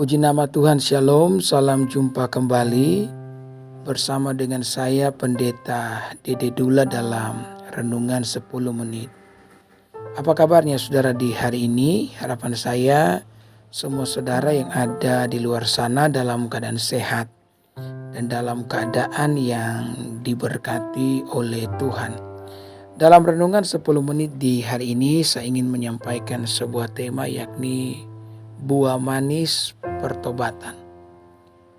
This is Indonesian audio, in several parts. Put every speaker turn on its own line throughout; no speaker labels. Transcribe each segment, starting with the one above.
Puji nama Tuhan, Shalom, salam jumpa kembali bersama dengan saya Pendeta Dede Dula dalam Renungan 10 Menit. Apa kabarnya saudara di hari ini? Harapan saya semua saudara yang ada di luar sana dalam keadaan sehat dan dalam keadaan yang diberkati oleh Tuhan. Dalam Renungan 10 Menit di hari ini saya ingin menyampaikan sebuah tema, yakni buah manis pertobatan.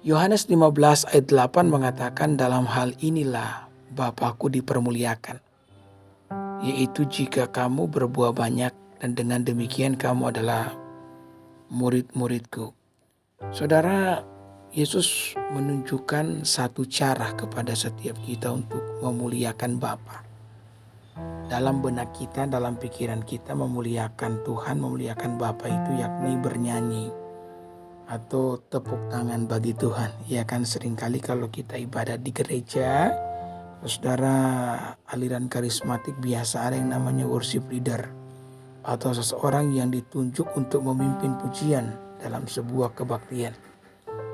Yohanes 15 ayat 8 mengatakan, dalam hal inilah Bapa-Ku dipermuliakan, yaitu jika kamu berbuah banyak, dan dengan demikian kamu adalah murid-murid-Ku. Saudara, Yesus menunjukkan satu cara kepada setiap kita untuk memuliakan Bapa. Dalam benak kita, dalam pikiran kita, memuliakan Tuhan, memuliakan Bapa itu yakni bernyanyi atau tepuk tangan bagi Tuhan. Ya kan, seringkali kalau kita ibadat di gereja, saudara, aliran karismatik biasa ada yang namanya worship leader atau seseorang yang ditunjuk untuk memimpin pujian dalam sebuah kebaktian.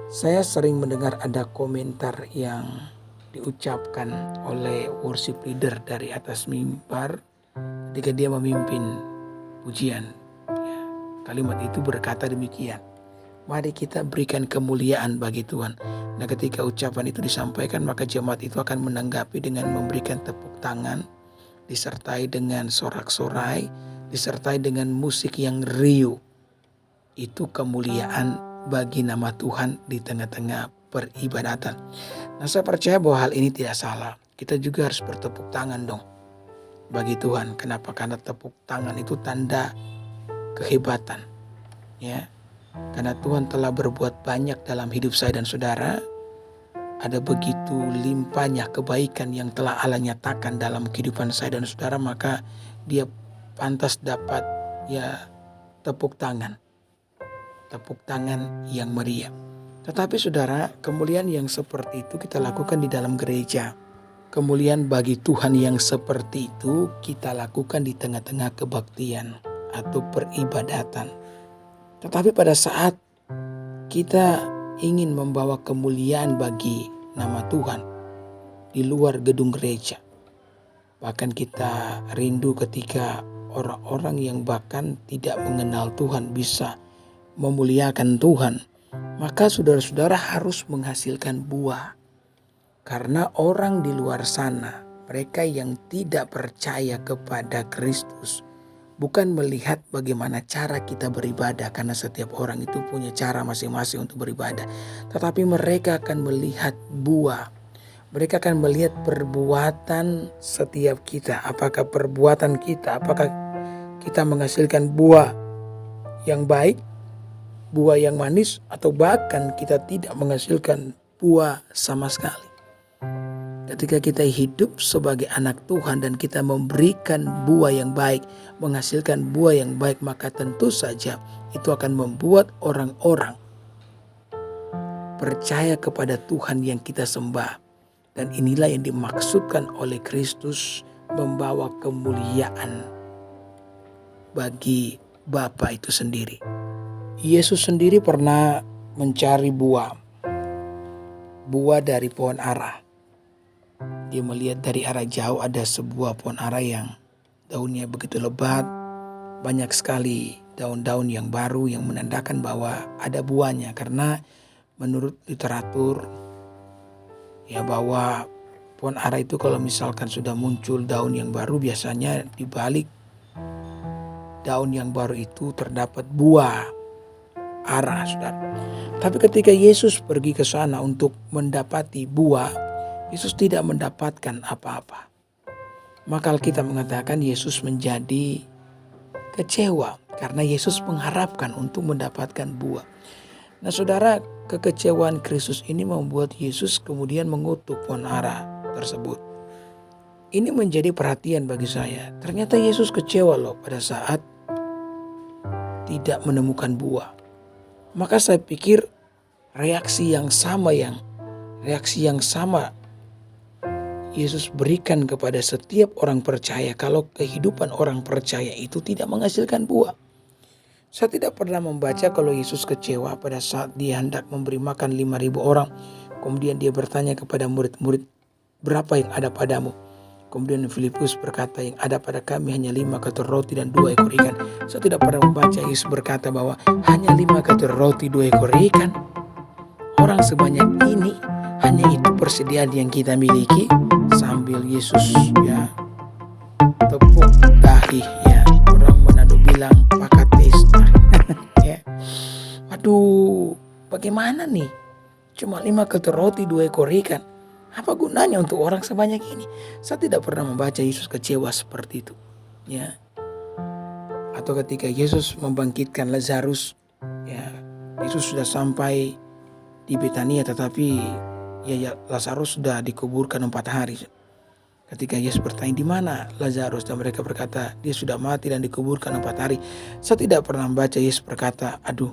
Saya sering mendengar ada komentar yang diucapkan oleh worship leader dari atas mimbar ketika dia memimpin pujian. Kalimat itu berkata demikian, mari kita berikan kemuliaan bagi Tuhan. Nah, ketika ucapan itu disampaikan, maka jemaat itu akan menanggapi dengan memberikan tepuk tangan, disertai dengan sorak-sorai, disertai dengan musik yang riuh. Itu kemuliaan bagi nama Tuhan di tengah-tengah peribadatan. Nah, saya percaya bahwa hal ini tidak salah. Kita juga harus bertepuk tangan dong bagi Tuhan. Kenapa? Karena tepuk tangan itu tanda kehebatan, ya. Karena Tuhan telah berbuat banyak dalam hidup saya dan saudara. Ada begitu limpahnya kebaikan yang telah Allah nyatakan dalam kehidupan saya dan saudara, maka dia pantas dapat tepuk tangan yang meriah. Tetapi saudara, kemuliaan yang seperti itu kita lakukan di dalam gereja. Kemuliaan bagi Tuhan yang seperti itu kita lakukan di tengah-tengah kebaktian atau peribadatan. Tetapi pada saat kita ingin membawa kemuliaan bagi nama Tuhan di luar gedung gereja, bahkan kita rindu ketika orang-orang yang bahkan tidak mengenal Tuhan bisa memuliakan Tuhan, maka saudara-saudara harus menghasilkan buah. Karena orang di luar sana, mereka yang tidak percaya kepada Kristus, bukan melihat bagaimana cara kita beribadah, karena setiap orang itu punya cara masing-masing untuk beribadah. Tetapi mereka akan melihat buah. Mereka akan melihat perbuatan setiap kita. Apakah perbuatan kita, apakah kita menghasilkan buah yang baik, buah yang manis, atau bahkan kita tidak menghasilkan buah sama sekali. Ketika kita hidup sebagai anak Tuhan dan kita memberikan buah yang baik, menghasilkan buah yang baik, maka tentu saja itu akan membuat orang-orang percaya kepada Tuhan yang kita sembah. Dan inilah yang dimaksudkan oleh Kristus, membawa kemuliaan bagi Bapa itu sendiri. Yesus sendiri pernah mencari buah dari pohon ara. Dia melihat dari arah jauh ada sebuah pohon ara yang daunnya begitu lebat, banyak sekali daun-daun yang baru yang menandakan bahwa ada buahnya. Karena menurut literatur bahwa pohon ara itu kalau misalkan sudah muncul daun yang baru, biasanya di balik daun yang baru itu terdapat buah ara, saudara. Tapi ketika Yesus pergi ke sana untuk mendapati buah, Yesus tidak mendapatkan apa-apa. Maka Alkitab mengatakan Yesus menjadi kecewa karena Yesus mengharapkan untuk mendapatkan buah. Nah saudara, kekecewaan Kristus ini membuat Yesus kemudian mengutuk pohon ara tersebut. Ini menjadi perhatian bagi saya. Ternyata Yesus kecewa loh pada saat tidak menemukan buah. Maka saya pikir reaksi yang sama Yesus berikan kepada setiap orang percaya kalau kehidupan orang percaya itu tidak menghasilkan buah. Saya tidak pernah membaca kalau Yesus kecewa pada saat dia hendak memberi makan 5.000 orang. Kemudian dia bertanya kepada murid-murid, berapa yang ada padamu? Kemudian Filipus berkata, yang ada pada kami hanya 5 ketur roti dan 2 ekor ikan. Saya tidak pernah membaca Yesus berkata bahwa hanya 5 ketur roti 2 ekor ikan. Orang sebanyak ini, hanya itu persediaan yang kita miliki. Sambil Yesus tepuk dahi, orang Manado bilang pakai testa. Waduh, bagaimana nih? Cuma 5 ketur roti 2 ekor ikan. Apa gunanya untuk orang sebanyak ini? Saya tidak pernah membaca Yesus kecewa seperti itu. Atau ketika Yesus membangkitkan Lazarus, Yesus sudah sampai di Betania, tetapi Lazarus sudah dikuburkan 4 hari. Ketika Yesus bertanya, di mana Lazarus? Dan mereka berkata, dia sudah mati dan dikuburkan 4 hari. Saya tidak pernah membaca Yesus berkata, aduh,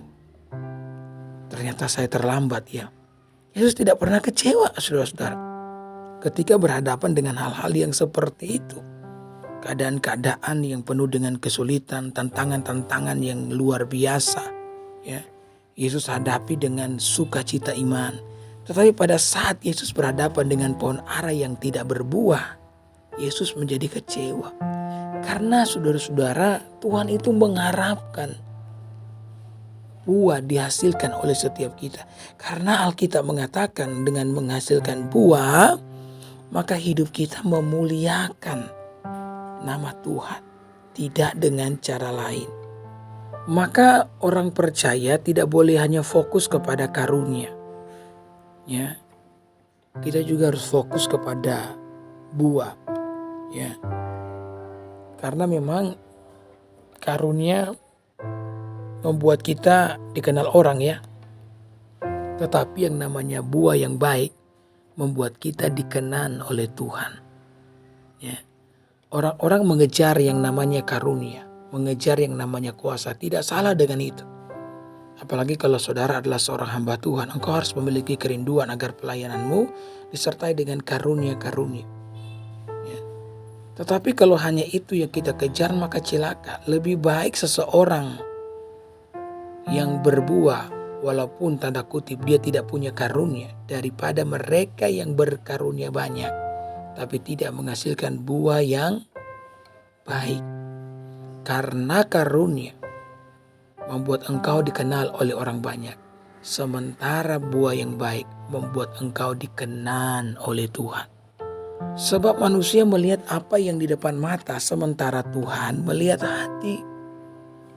ternyata saya terlambat Yesus tidak pernah kecewa, saudara-saudara. Ketika berhadapan dengan hal-hal yang seperti itu, keadaan-keadaan yang penuh dengan kesulitan, tantangan-tantangan yang luar biasa, Yesus hadapi dengan sukacita iman. Tetapi pada saat Yesus berhadapan dengan pohon ara yang tidak berbuah, Yesus menjadi kecewa. Karena saudara-saudara, Tuhan itu mengharapkan buah dihasilkan oleh setiap kita. Karena Alkitab mengatakan dengan menghasilkan buah, maka hidup kita memuliakan nama Tuhan, tidak dengan cara lain. Maka orang percaya tidak boleh hanya fokus kepada karunia. Kita juga harus fokus kepada buah. Karena memang karunia membuat kita dikenal orang Tetapi yang namanya buah yang baik membuat kita dikenan oleh Tuhan. Orang-orang mengejar yang namanya karunia, mengejar yang namanya kuasa, tidak salah dengan itu. Apalagi kalau saudara adalah seorang hamba Tuhan, engkau harus memiliki kerinduan agar pelayananmu disertai dengan karunia-karunia. Tetapi kalau hanya itu yang kita kejar, maka celaka. Lebih baik seseorang yang berbuah, walaupun tanda kutip dia tidak punya karunia, daripada mereka yang berkarunia banyak, tapi tidak menghasilkan buah yang baik. Karena karunia membuat engkau dikenal oleh orang banyak. Sementara buah yang baik membuat engkau dikenan oleh Tuhan. Sebab manusia melihat apa yang di depan mata, sementara Tuhan melihat hati.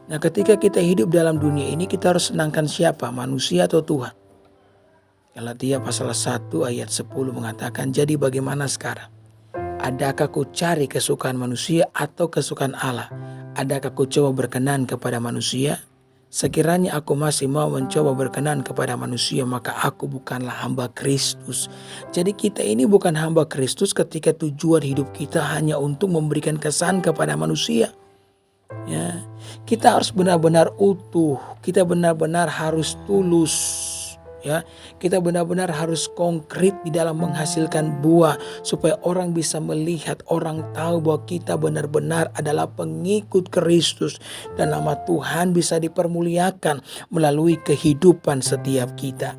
Nah, ketika kita hidup dalam dunia ini, kita harus senangkan siapa? Manusia atau Tuhan? Galatia pasal 1 ayat 10 mengatakan, jadi bagaimana sekarang? Adakah ku cari kesukaan manusia atau kesukaan Allah? Adakah ku coba berkenan kepada manusia? Sekiranya aku masih mau mencoba berkenan kepada manusia, maka aku bukanlah hamba Kristus. Jadi kita ini bukan hamba Kristus ketika tujuan hidup kita hanya untuk memberikan kesan kepada manusia. Kita harus benar-benar utuh, kita benar-benar harus tulus. Kita benar-benar harus konkret di dalam menghasilkan buah supaya orang bisa melihat, orang tahu bahwa kita benar-benar adalah pengikut Kristus dan nama Tuhan bisa dipermuliakan melalui kehidupan setiap kita.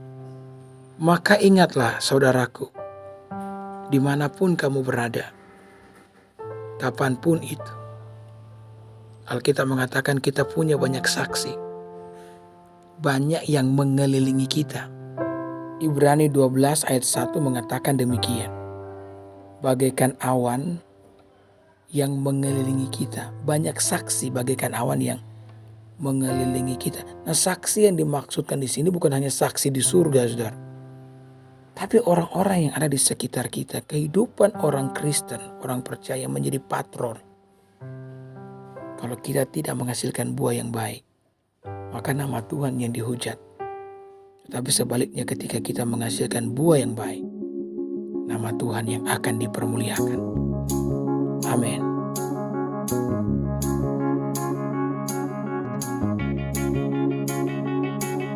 Maka ingatlah saudaraku, dimanapun kamu berada, kapanpun itu, Alkitab mengatakan kita punya banyak saksi, banyak yang mengelilingi kita. Ibrani 12 ayat 1 mengatakan demikian. Bagaikan awan yang mengelilingi kita. Banyak saksi bagaikan awan yang mengelilingi kita. Nah, saksi yang dimaksudkan di sini bukan hanya saksi di surga, saudara. Tapi orang-orang yang ada di sekitar kita. Kehidupan orang Kristen, orang percaya menjadi patron. Kalau kita tidak menghasilkan buah yang baik, maka nama Tuhan yang dihujat. Tapi sebaliknya ketika kita menghasilkan buah yang baik, nama Tuhan yang akan dipermuliakan. Amin.